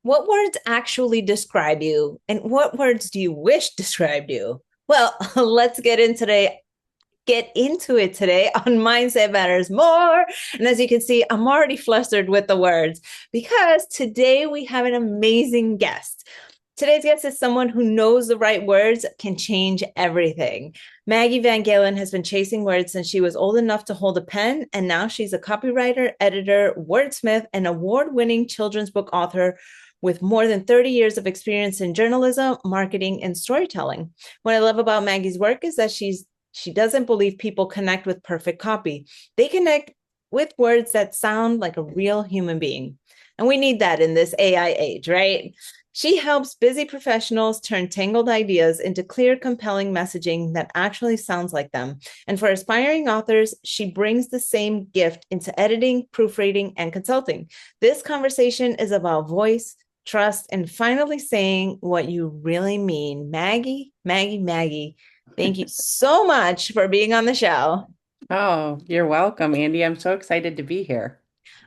What words actually describe you, and what words do you wish described you? Well, let's get into it today on Mindset Matters More. And as you can see, I'm already flustered with the words because today we have an amazing guest. Today's guest is someone who knows the right words can change everything. Maggie Van Galen has been chasing words since she was old enough to hold a pen, and now she's a copywriter, editor, wordsmith, and award winning children's book author with more than 30 years of experience in journalism, marketing, and storytelling. What I love about Maggie's work is that she doesn't believe people connect with perfect copy. They connect with words that sound like a real human being. And we need that in this AI age, right? She helps busy professionals turn tangled ideas into clear, compelling messaging that actually sounds like them. And for aspiring authors, she brings the same gift into editing, proofreading, and consulting. This conversation is about voice, trust, and finally saying what you really mean. Maggie, thank you so much for being on the show. Oh, you're welcome, Andy. I'm so excited to be here.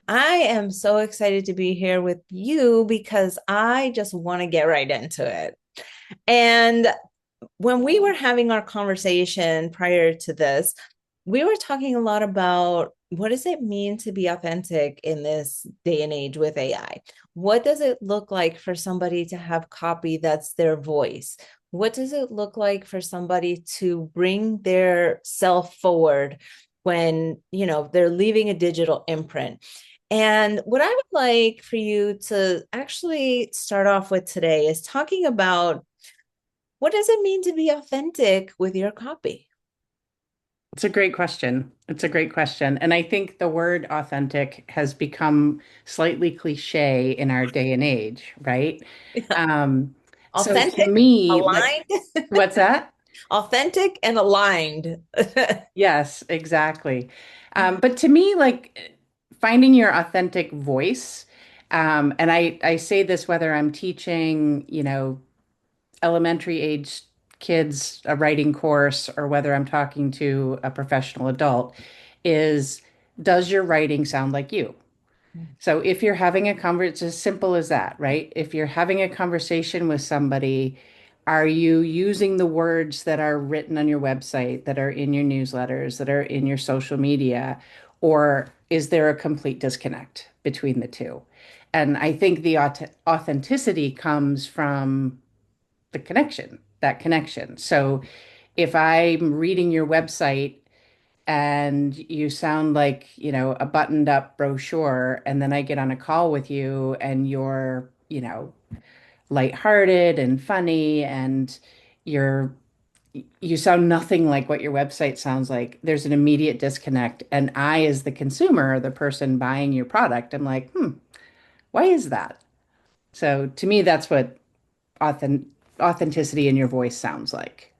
I am so excited to be here with you because I just want to get right into it. And when we were having our conversation prior to this, we were talking a lot about what does it mean to be authentic in this day and age with AI? What does it look like for somebody to have copy that's their voice? What does it look like for somebody to bring their self forward when, they're leaving a digital imprint? And what I would like for you to actually start off with today is talking about what does it mean to be authentic with your copy? It's a great question. It's a great question. And I think the word authentic has become slightly cliche in our day and age, right? Um, so to Authentic, me, like, aligned, what's that? authentic and aligned. Yes, exactly. But to me, like finding your authentic voice, and I say this whether I'm teaching, elementary age kids a writing course or whether I'm talking to a professional adult is does your writing sound like you? So if you're having a conversation, it's as simple as that, right? If you're having a conversation with somebody, are you using the words that are written on your website, that are in your newsletters, that are in your social media, or is there a complete disconnect between the two? And I think the authenticity comes from the connection, that connection. So if I'm reading your website and you sound like, a buttoned up brochure, and then I get on a call with you and you're, lighthearted and funny and you're you sound nothing like what your website sounds like. There's an immediate disconnect. And I, as the consumer, the person buying your product, I'm like, why is that? So to me, that's what authenticity in your voice sounds like.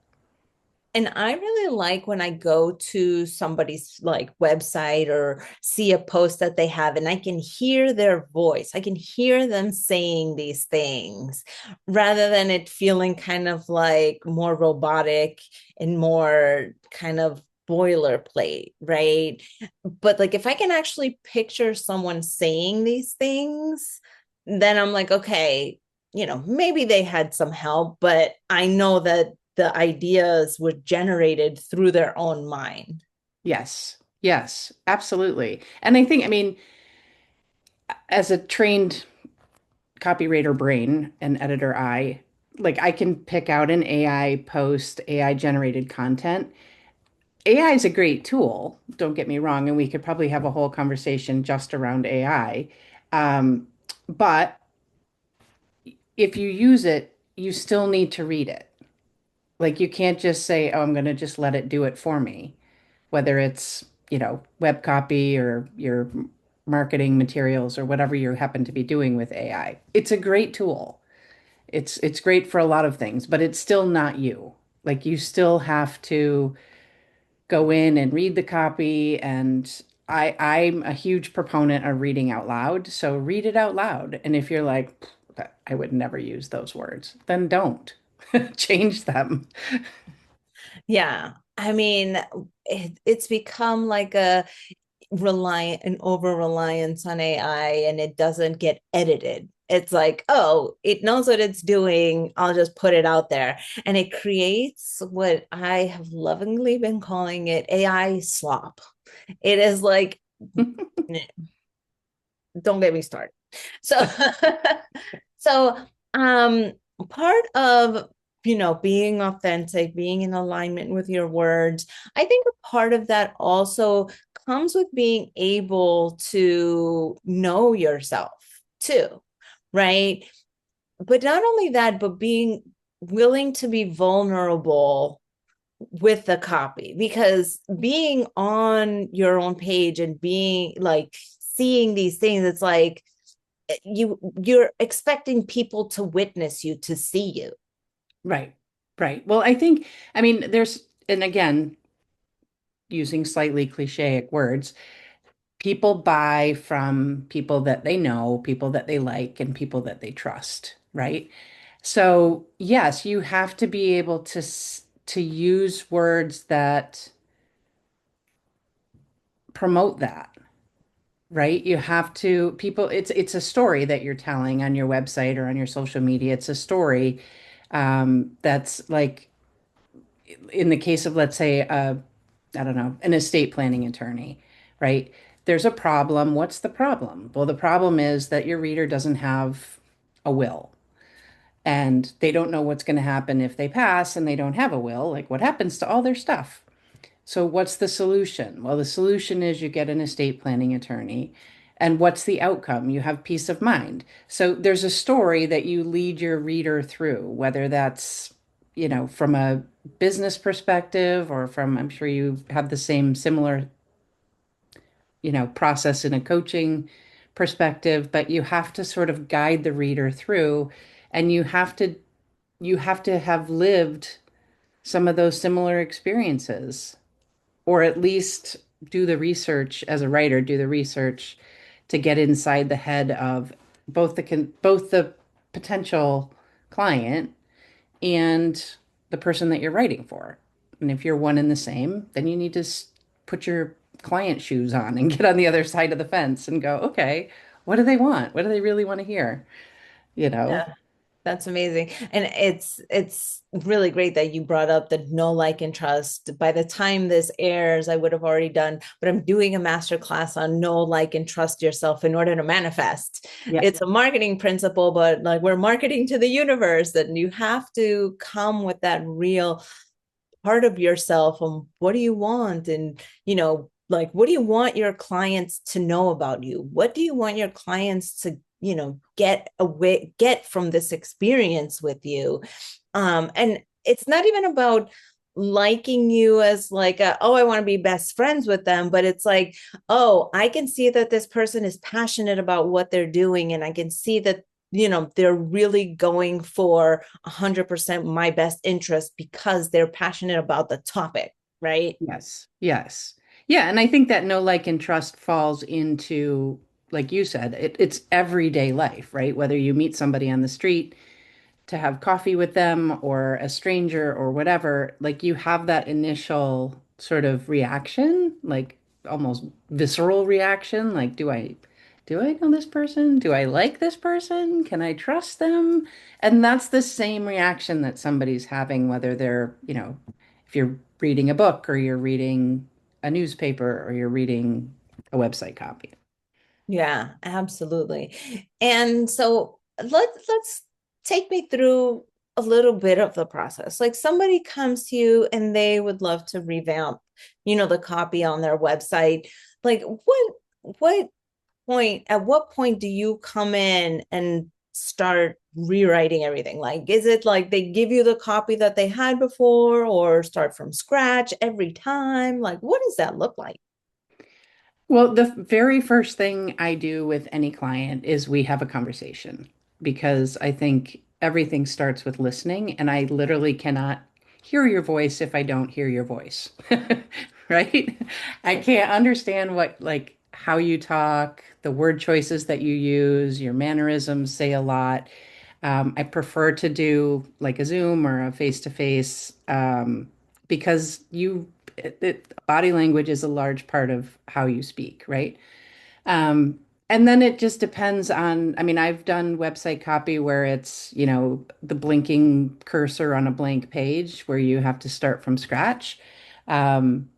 And I really like when I go to somebody's like website or see a post that they have and I can hear their voice. I can hear them saying these things rather than it feeling kind of like more robotic and more kind of boilerplate, right? But like if I can actually picture someone saying these things, then I'm like, okay, maybe they had some help, but I know that the ideas were generated through their own mind. Yes. Yes, absolutely. And I mean, as a trained copywriter brain and editor eye, like I can pick out an AI post, AI generated content. AI is a great tool, don't get me wrong, and we could probably have a whole conversation just around AI. Um, but if you use it, you still need to read it. Like you can't just say, "Oh, I'm going to just let it do it for me," whether it's, web copy or your marketing materials or whatever you happen to be doing with AI. It's a great tool. It's great for a lot of things, but it's still not you. Like you still have to go in and read the copy, and I'm a huge proponent of reading out loud. So read it out loud. And if you're like, I would never use those words, then don't change them. Yeah. I mean, it's become like a reliant and over reliance on AI and it doesn't get edited. It's like, oh, it knows what it's doing. I'll just put it out there. And it creates what I have lovingly been calling it AI slop. It is like, don't get me started. So, so um, part of being authentic, being in alignment with your words, I think a part of that also comes with being able to know yourself too, right? But not only that, but being willing to be vulnerable with the copy, because being on your own page and being like seeing these things, it's like you're expecting people to witness you, to see you. Right. Right. Well, I think, I mean, and again, using slightly clichéic words, people buy from people that they know, people that they like, and people that they trust, right? So, yes, you have to be able to use words that promote that, right? You have to people it's a story that you're telling on your website or on your social media. It's a story that's like in the case of, let's say, I don't know, an estate planning attorney, right? There's a problem. What's the problem? Well, the problem is that your reader doesn't have a will and they don't know what's going to happen if they pass and they don't have a will. Like, what happens to all their stuff? So, what's the solution? Well, the solution is you get an estate planning attorney. And what's the outcome? You have peace of mind. So, there's a story that you lead your reader through, whether that's, from a business perspective or from, I'm sure you have the same similar, process in a coaching perspective, but you have to sort of guide the reader through and you have to have lived some of those similar experiences or at least do the research as a writer, do the research to get inside the head of both the potential client and the person that you're writing for. And if you're one and the same, then you need to put your client shoes on and get on the other side of the fence and go, okay, what do they want? What do they really want to hear? You know? Yeah, that's amazing. And it's really great that you brought up the know, like, and trust. By the time this airs, I would have already done, but I'm doing a master class on know, like, and trust yourself in order to manifest. Yeah. It's a marketing principle, but like we're marketing to the universe, that you have to come with that real part of yourself on what do you want, and like what do you want your clients to know about you, what do you want your clients to get from this experience with you. And it's not even about liking you as like oh, I want to be best friends with them, but it's like, oh, I can see that this person is passionate about what they're doing, and I can see that they're really going for 100% my best interest because they're passionate about the topic, right? Yes. Yes. Yeah. And I think that know, like, and trust falls into, like you said, it's everyday life, right? Whether you meet somebody on the street to have coffee with them or a stranger or whatever, like you have that initial sort of reaction, like almost visceral reaction, like do I know this person? Do I like this person? Can I trust them? And that's the same reaction that somebody's having, whether they're, if you're reading a book or you're reading a newspaper or you're reading a website copy. Yeah, absolutely. And so let's take me through a little bit of the process. Like somebody comes to you and they would love to revamp, the copy on their website. Like what at what point do you come in and start rewriting everything? Like, is it like they give you the copy that they had before, or start from scratch every time? Like, what does that look like? Well, the very first thing I do with any client is we have a conversation because I think everything starts with listening, and I literally cannot hear your voice if I don't hear your voice. Right? I can't understand like how you talk, the word choices that you use, your mannerisms say a lot. I prefer to do like a Zoom or a face-to-face because body language is a large part of how you speak, right? Um, and then it just depends on, I mean, I've done website copy where it's, the blinking cursor on a blank page where you have to start from scratch, um,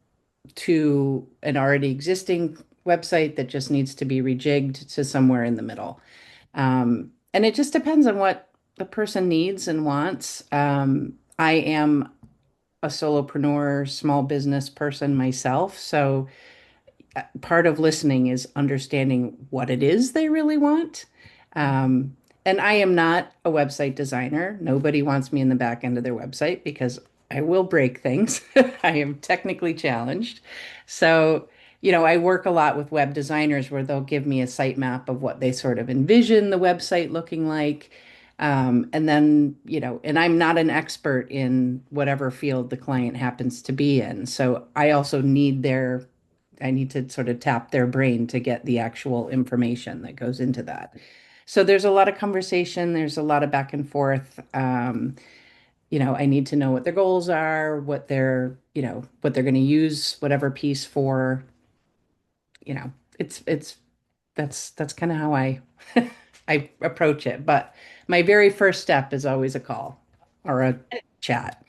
to an already existing website that just needs to be rejigged to somewhere in the middle. And it just depends on what the person needs and wants. I am a solopreneur, small business person myself, so part of listening is understanding what it is they really want. Um, and I am not a website designer. Nobody wants me in the back end of their website because I will break things. I am technically challenged. So, I work a lot with web designers where they'll give me a sitemap of what they sort of envision the website looking like. And then, and I'm not an expert in whatever field the client happens to be in. So I also I need to sort of tap their brain to get the actual information that goes into that. So there's a lot of conversation, there's a lot of back and forth. I need to know what their goals are, what they're going to use whatever piece for. It's that's kind of how I I approach it. But my very first step is always a call or a chat.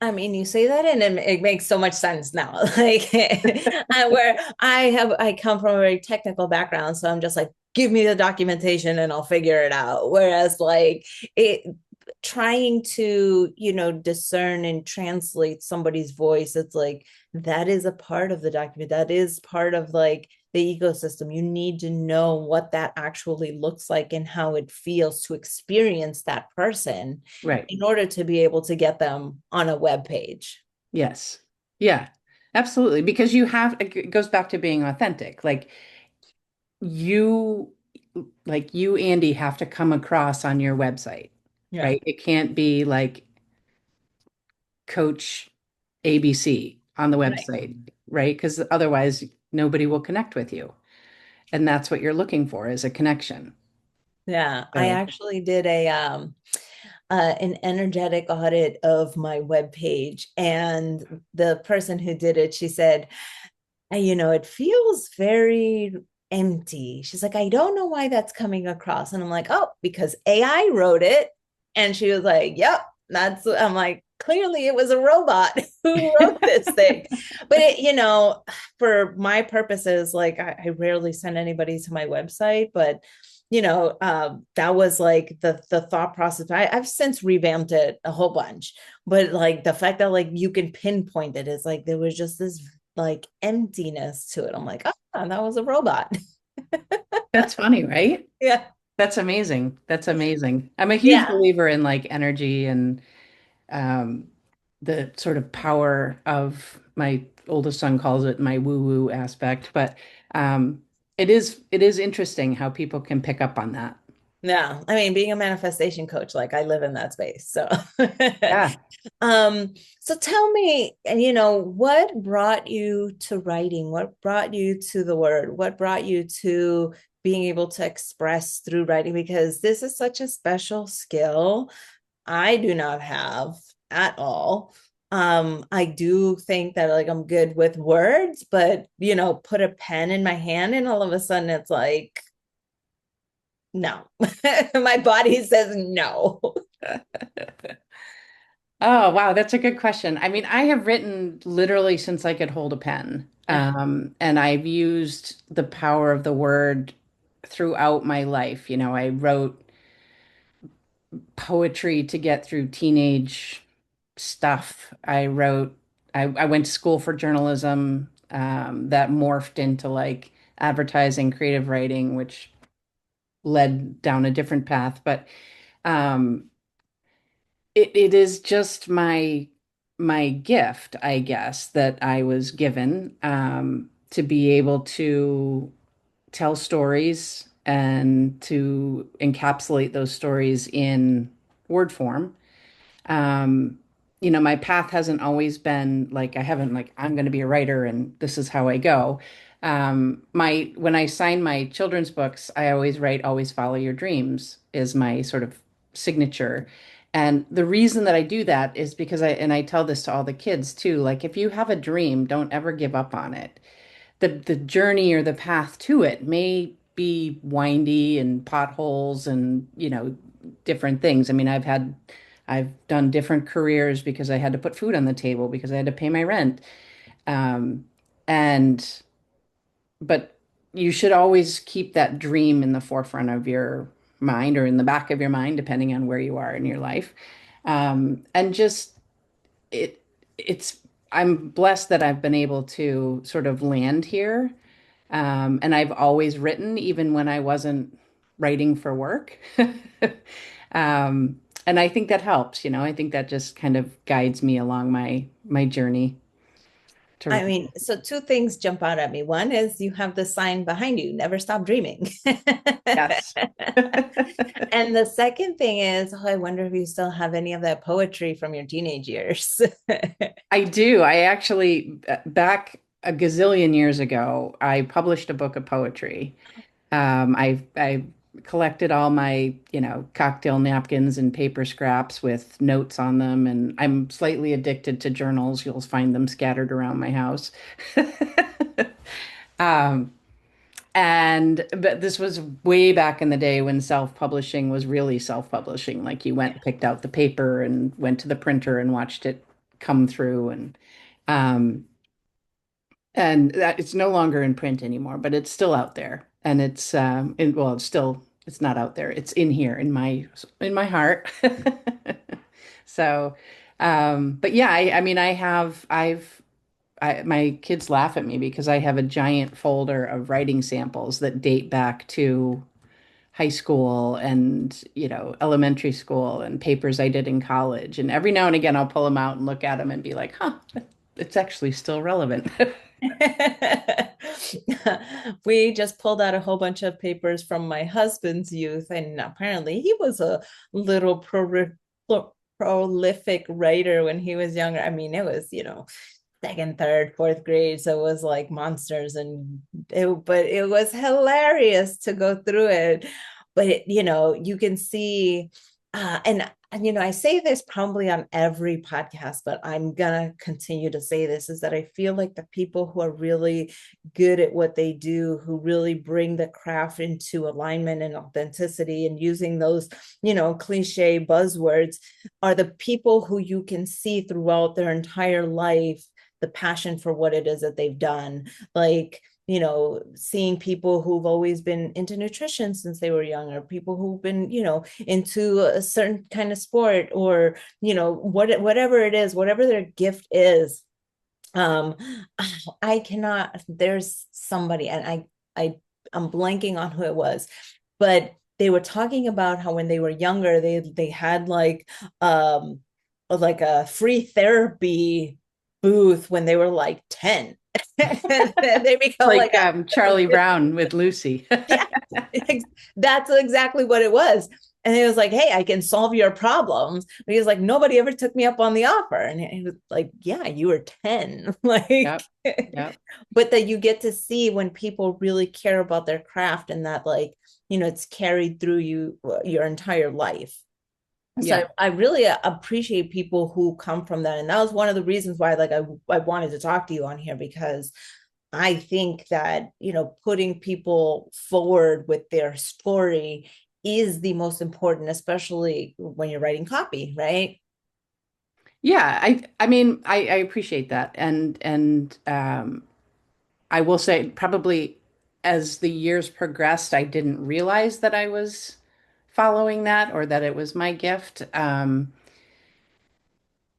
I mean, you say that and it makes so much sense now. Like where I come from a very technical background, so I'm just like, give me the documentation and I'll figure it out. Whereas like it trying to, discern and translate somebody's voice, it's like that is a part of the document. That is part of like the ecosystem. You need to know what that actually looks like and how it feels to experience that person Right. in order to be able to get them on a web page. Yes. Yeah, absolutely. Because it goes back to being authentic. You, you, Andy, have to come across on your website, Yeah. right? It can't be like Coach ABC on the Right. website, right? Because otherwise nobody will connect with you. And that's what you're looking for is a connection. Yeah. I So, actually did a an energetic audit of my web page, and the person who did it, she said, it feels very empty. She's like, I don't know why that's coming across. And I'm like, oh, because AI wrote it. And she was like, yep, I'm like, clearly it was a robot who wrote this thing. But for my purposes, like I rarely send anybody to my website, but that was like the thought process. I've since revamped it a whole bunch, but like the fact that like you can pinpoint it is like there was just this like emptiness to it. I'm like, oh, that was a robot. that's funny, right? Yeah. That's amazing. That's amazing. I'm a huge Yeah. believer in like energy and um, the sort of power of my oldest son calls it my woo-woo aspect, but um, it is interesting how people can pick up on that. Yeah. I mean, being a manifestation coach, like I live in that space. So Yeah. um, so tell me, what brought you to writing? What brought you to the word? What brought you to being able to express through writing? Because this is such a special skill I do not have at all. I do think that like I'm good with words, but put a pen in my hand and all of a sudden it's like, no. My body says no. Oh, wow, that's a good question. I mean, I have written literally since I could hold a pen. And I've used the power of the word throughout my life. I wrote poetry to get through teenage stuff. I went to school for journalism, that morphed into like advertising, creative writing, which led down a different path. But um, it is just my gift, I guess, that I was given, to be able to tell stories and to encapsulate those stories in word form. um, my path hasn't always been like I haven't like I'm going to be a writer and this is how I go. My when I sign my children's books, I always write "Always follow your dreams" is my sort of signature, And the reason that I do that is because I tell this to all the kids too, like if you have a dream, don't ever give up on it. The journey or the path to it may be windy and potholes and, different things. I mean, I've done different careers because I had to put food on the table because I had to pay my rent. Um, and but you should always keep that dream in the forefront of your mind or in the back of your mind, depending on where you are in your life. And just it, it's, I'm blessed that I've been able to sort of land here. And I've always written, even when I wasn't writing for work. And I think that helps, I think that just kind of guides me along my journey to, I mean, so two things jump out at me. One is you have the sign behind you, never stop dreaming. yes. And the second thing is, oh, I wonder if you still have any of that poetry from your teenage years. I do. I actually, back a gazillion years ago, I published a book of poetry. I collected all my, cocktail napkins and paper scraps with notes on them, and I'm slightly addicted to journals. You'll find them scattered around my house. Um, but this was way back in the day when self-publishing was really self-publishing. Like you went, picked out the paper and went to the printer and watched it come through um and that it's no longer in print anymore, but it's still out there. And well, it's not out there. It's in here in my heart. So but yeah, I mean my kids laugh at me because I have a giant folder of writing samples that date back to high school and, elementary school and papers I did in college. And every now and again, I'll pull them out and look at them and be like, huh, it's actually still relevant. We just pulled out a whole bunch of papers from my husband's youth, and apparently he was a little prolific writer when he was younger. I mean, it was, second, third, fourth grade. So it was like monsters, but it was hilarious to go through it. But you can see, and I say this probably on every podcast, but I'm gonna continue to say this, is that I feel like the people who are really good at what they do, who really bring the craft into alignment and authenticity and using those, cliche buzzwords, are the people who you can see throughout their entire life the passion for what it is that they've done. Like, seeing people who've always been into nutrition since they were young, or people who've been, into a certain kind of sport, or, whatever it is, whatever their gift is. Um, I cannot, there's somebody, and I'm blanking on who it was, but they were talking about how when they were younger, they had like a free therapy booth when they were like 10. They become Like like a Charlie Brown with Lucy. yeah, that's exactly what it was. And it was like, hey, I can solve your problems. But he was like, nobody ever took me up on the offer. And he was like, yeah, you were 10. Like, Yep. Yep. but that you get to see when people really care about their craft, and that, like, it's carried through your entire life. So Yeah. I really appreciate people who come from that. And that was one of the reasons why, like, I wanted to talk to you on here, because I think that, putting people forward with their story is the most important, especially when you're writing copy, right? Yeah. I mean, I appreciate that. And I will say probably as the years progressed, I didn't realize that I was following that or that it was my gift.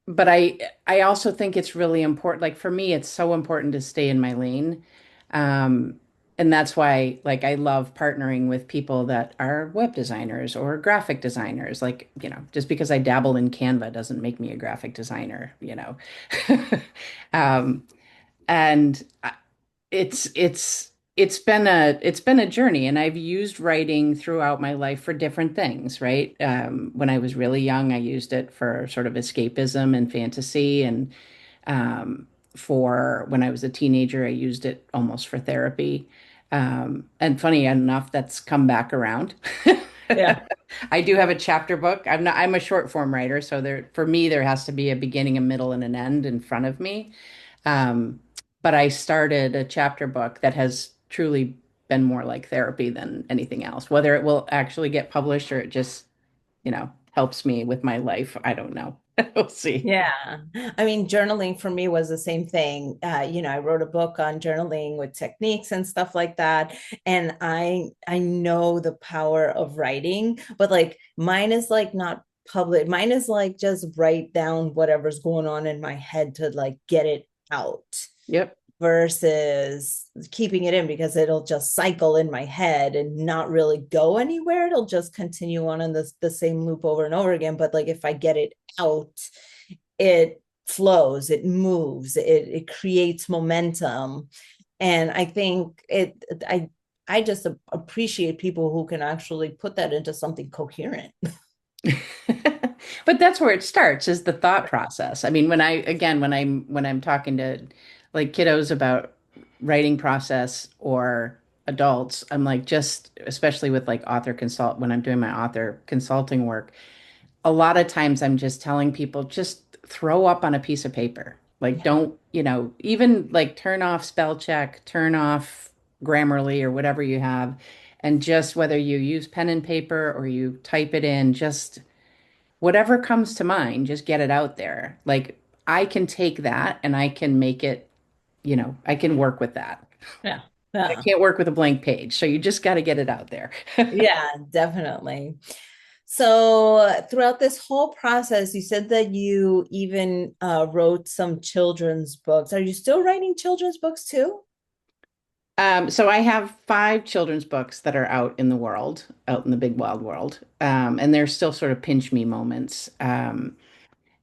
But I also think it's really important. Like for me, it's so important to stay in my lane. Um, and that's why like I love partnering with people that are web designers or graphic designers. Like, just because I dabble in Canva doesn't make me a graphic designer. Um, and it's been a journey, and I've used writing throughout my life for different things, right? When I was really young, I used it for sort of escapism and fantasy, and um, for when I was a teenager, I used it almost for therapy. And funny enough, that's come back around. Yeah. I do have a chapter book. I'm a short form writer, so for me there has to be a beginning, a middle, and an end in front of me. Um, but I started a chapter book that has truly been more like therapy than anything else. Whether it will actually get published or it just, helps me with my life, I don't know. We'll see. Yeah. I mean, journaling for me was the same thing. I wrote a book on journaling with techniques and stuff like that. And I know the power of writing, but like mine is like not public. Mine is like just write down whatever's going on in my head to like get it out Yep. versus keeping it in because it'll just cycle in my head and not really go anywhere. It'll just continue on in the same loop over and over again. But like if I get it out, it flows, it moves, it creates momentum. And I think I just appreciate people who can actually put that into something coherent. But that's where it starts is the thought process. I mean, when I'm talking to like kiddos about writing process or adults, I'm like just especially with like author consult when I'm doing my author consulting work, a lot of times I'm just telling people just throw up on a piece of paper. Like Yeah. don't, even like turn off spell check, turn off Grammarly or whatever you have, and just whether you use pen and paper or you type it in, just whatever comes to mind, just get it out there. Like I can take that and I can make it, I can work with that. Yeah. I Yeah. can't work with a blank page. So you just got to get it out there. Yeah, definitely. So throughout this whole process, you said that you even wrote some children's books. Are you still writing children's books too? So I have 5 children's books that are out in the world, out in the big wild world. And they're still sort of pinch me moments.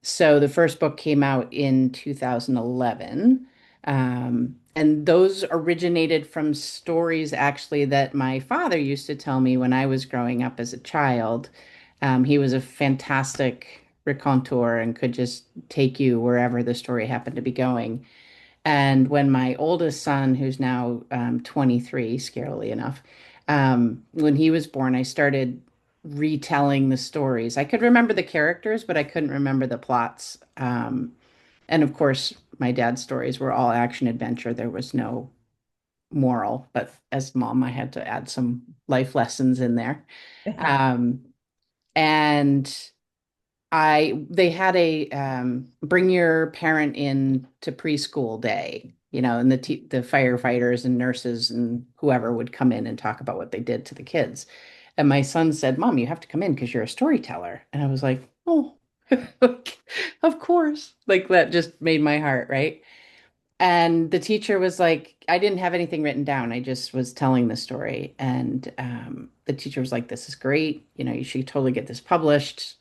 So the first book came out in 2011. And those originated from stories actually that my father used to tell me when I was growing up as a child. He was a fantastic raconteur and could just take you wherever the story happened to be going. And when my oldest son, who's now 23, scarily enough, when he was born, I started retelling the stories. I could remember the characters, but I couldn't remember the plots. And of course, my dad's stories were all action adventure. There was no moral, but as mom, I had to add some life lessons in there. Um, and they had a bring your parent in to preschool day, and the firefighters and nurses and whoever would come in and talk about what they did to the kids. And my son said, "Mom, you have to come in because you're a storyteller." And I was like, "Oh, of course." Like that just made my heart, right? And the teacher was like, I didn't have anything written down. I just was telling the story. And the teacher was like, "This is great. You should totally get this published.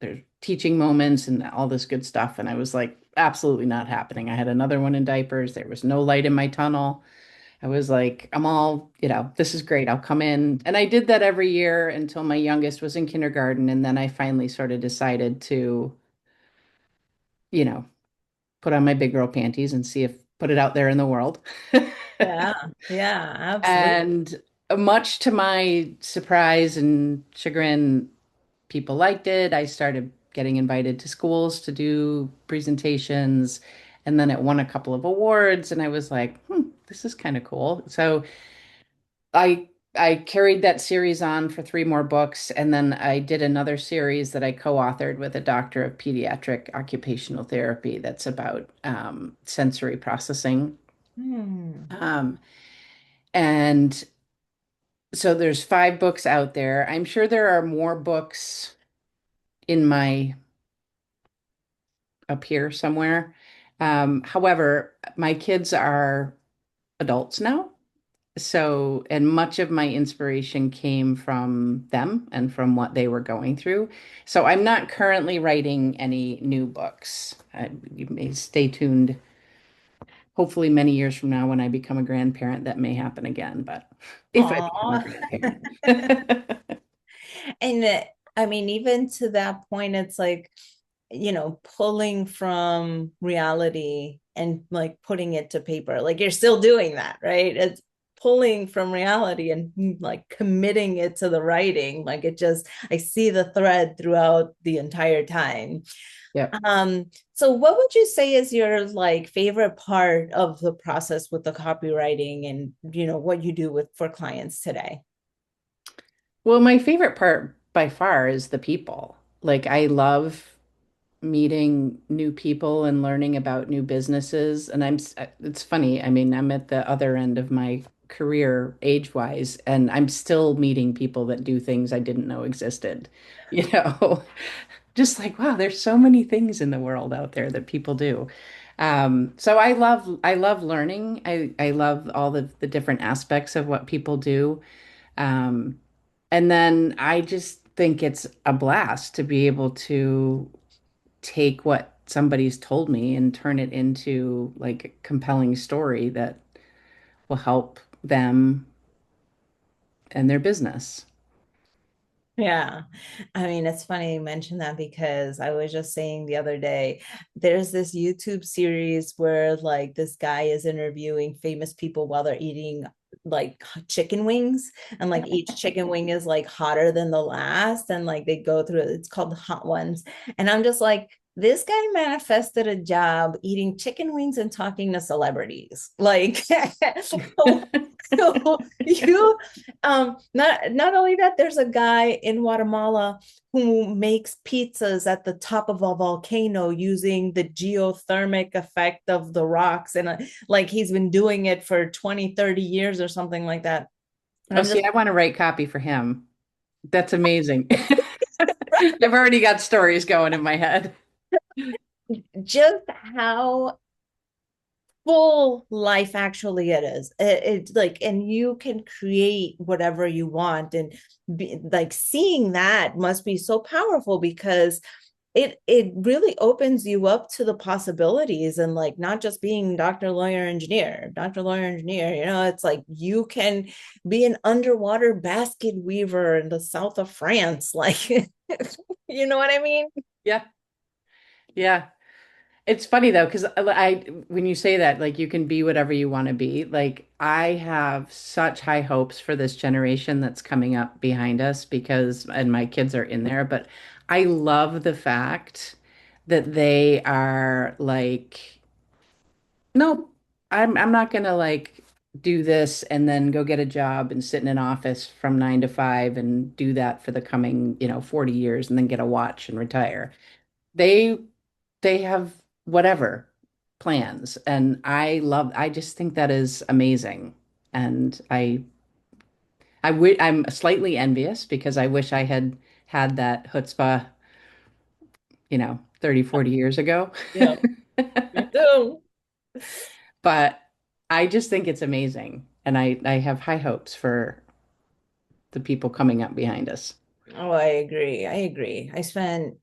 There's teaching moments and all this good stuff." And I was like, absolutely not happening. I had another one in diapers. There was no light in my tunnel. I was like, I'm all, this is great. I'll come in. And I did that every year until my youngest was in kindergarten. And then I finally sort of decided to, you know, put on my big girl panties and put it out there in the world. Yeah, yeah, absolutely. And much to my surprise and chagrin, people liked it. I started getting invited to schools to do presentations, and then it won a couple of awards, and I was like, this is kind of cool. So I carried that series on for 3 more books, and then I did another series that I co-authored with a doctor of pediatric occupational therapy that's about sensory processing. Hmm. Um, and so there's 5 books out there. I'm sure there are more books in my up here somewhere. However, my kids are adults now. So, and much of my inspiration came from them and from what they were going through. So, I'm not currently writing any new books. You may stay tuned. Hopefully, many years from now, when I become a grandparent, that may happen again. But if I become a Aw. grandparent, And I mean, even to that point, it's like, pulling from reality and like putting it to paper. Like you're still doing that, right? pulling from reality and like committing it to the writing. Like it just, I see the thread throughout the entire time. Yep. So what would you say is your like favorite part of the process with the copywriting and what you do with for clients today? Well, my favorite part by far is the people. Like, I love meeting new people and learning about new businesses. And it's funny. I mean, I'm at the other end of my career age-wise, and I'm still meeting people that do things I didn't know existed. You know, just like, wow, there's so many things in the world out there that people do. So I love learning. I love all the different aspects of what people do. Um, and then I just think it's a blast to be able to take what somebody's told me and turn it into like a compelling story that will help them and their business. Yeah. I mean, it's funny you mentioned that because I was just saying the other day, there's this YouTube series where like this guy is interviewing famous people while they're eating like chicken wings, and like each chicken wing is like hotter than the last, and like they go through it. It's called the hot ones. And I'm just like, this guy manifested a job eating chicken wings and talking to celebrities. Like you not only that, there's a guy in Guatemala who makes pizzas at the top of a volcano using the geothermic effect of the rocks, and like he's been doing it for 20, 30 years or something like that. And Oh, I'm see, just I want to write copy for him. That's amazing. I've already got stories going in my head. just how full life actually it is. It's like, and you can create whatever you want, and like seeing that must be so powerful because it really opens you up to the possibilities, and like not just being doctor lawyer engineer, it's like you can be an underwater basket weaver in the south of France, like you know what I mean? Yeah. Yeah. It's funny though, because when you say that, like you can be whatever you want to be, like I have such high hopes for this generation that's coming up behind us because, and my kids are in there, but I love the fact that they are like, nope, I'm not gonna like do this and then go get a job and sit in an office from 9 to 5 and do that for the coming, 40 years and then get a watch and retire. They they have whatever plans, and I just think that is amazing. And I'm slightly envious because I wish I had had that chutzpah, 30, 40 years ago. Yeah, me too. But I just think it's amazing, and I have high hopes for the people coming up behind us. Oh, I agree. I spent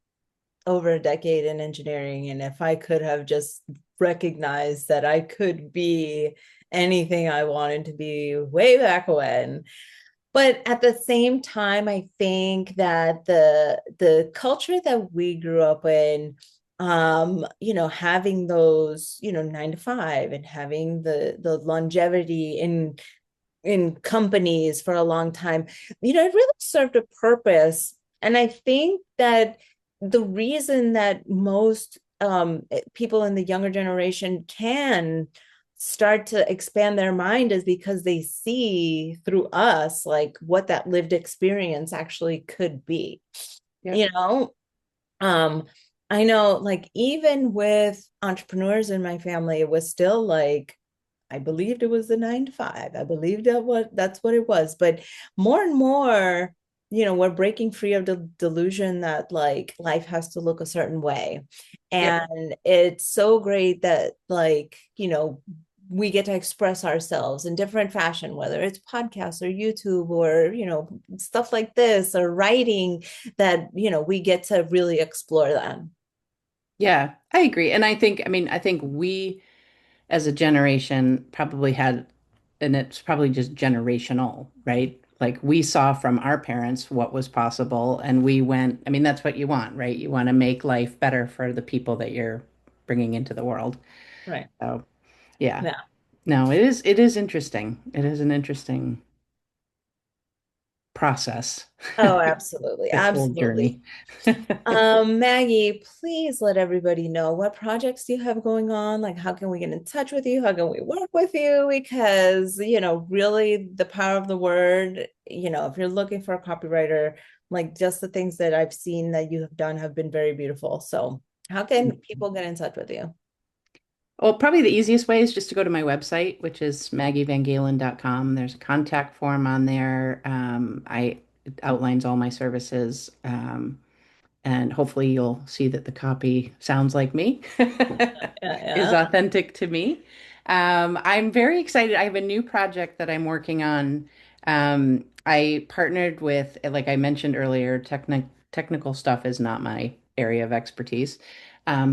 over a decade in engineering, and if I could have just recognized that I could be anything I wanted to be way back when. But at the same time, I think that the culture that we grew up in, having those, 9 to 5, and having the longevity in companies for a long time, it really served a purpose. And I think that the reason that most people in the younger generation can start to expand their mind is because they see through us like what that lived experience actually could be. Yep. You know, um, I know like even with entrepreneurs in my family, it was still like I believed it was the 9 to 5. I believed that's what it was. But more and more, we're breaking free of the delusion that like life has to look a certain way. Yep. And it's so great that like, we get to express ourselves in different fashion, whether it's podcasts or YouTube or, stuff like this or writing, that, we get to really explore that. Yeah, I agree. And I think we as a generation probably had, and it's probably just generational, right? Like we saw from our parents what was possible, and we went, I mean, that's what you want, right? You want to make life better for the people that you're bringing into the world. Right. So, yeah. Yeah. No, it is interesting. It is an interesting process, Oh, absolutely. this whole Absolutely. journey. Maggie, please let everybody know what projects do you have going on? Like, how can we get in touch with you? How can we work with you? Because, really the power of the word, if you're looking for a copywriter, like just the things that I've seen that you have done have been very beautiful. So, how can people get in touch with you? Well, probably the easiest way is just to go to my website, which is maggievangalen.com. There's a contact form on there. It outlines all my services. And hopefully you'll see that the copy sounds like me, Yeah, is yeah. authentic to me. I'm very excited. I have a new project that I'm working on. I partnered with, like I mentioned earlier, technical stuff is not my area of expertise.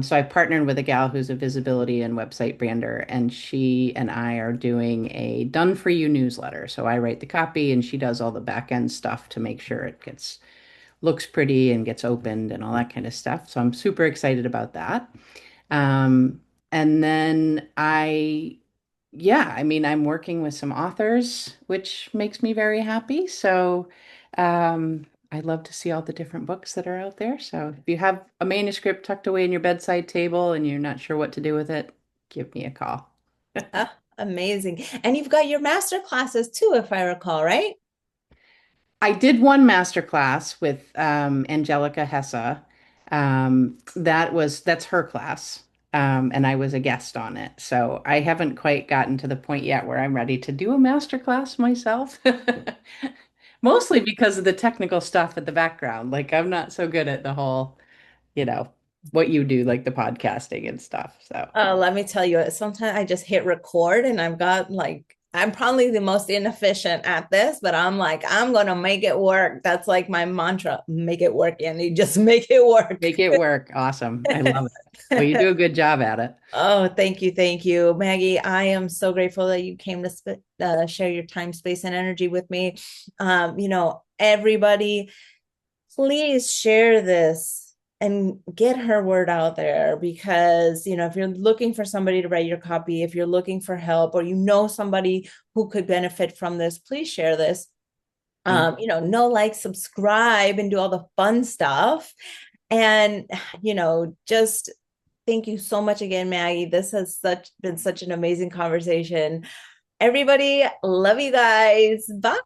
So I partnered with a gal who's a visibility and website brander, and she and I are doing a done for you newsletter. So I write the copy and she does all the back end stuff to make sure it gets looks pretty and gets opened and all that kind of stuff. So I'm super excited about that. Um, and then yeah, I mean, I'm working with some authors, which makes me very happy. So I love to see all the different books that are out there. So if you have a manuscript tucked away in your bedside table and you're not sure what to do with it, give me a call. Ah, amazing. And you've got your master classes too, if I recall, right? I did one master class with Angelica Hessa. That's her class. And I was a guest on it. So I haven't quite gotten to the point yet where I'm ready to do a master class myself. Mostly because of the technical stuff at the background. Like I'm not so good at the whole, you know, what you do, like the podcasting and stuff. So Let me tell you, sometimes I just hit record and I've got like, I'm probably the most inefficient at this, but I'm like, I'm gonna make it work. That's like my mantra, make it work, and you just make it work. make it work. Awesome. I love it. Well, you do a good job at it. Oh, thank you, Maggie. I am so grateful that you came to share your time, space, and energy with me. Everybody, please share this and get her word out there because, if you're looking for somebody to write your copy, if you're looking for help, or somebody who could benefit from this, please share this. Thank No, like, subscribe and do all the fun stuff. And, just thank you so much again, Maggie. This has been such an amazing conversation. Everybody, love you guys. Bye.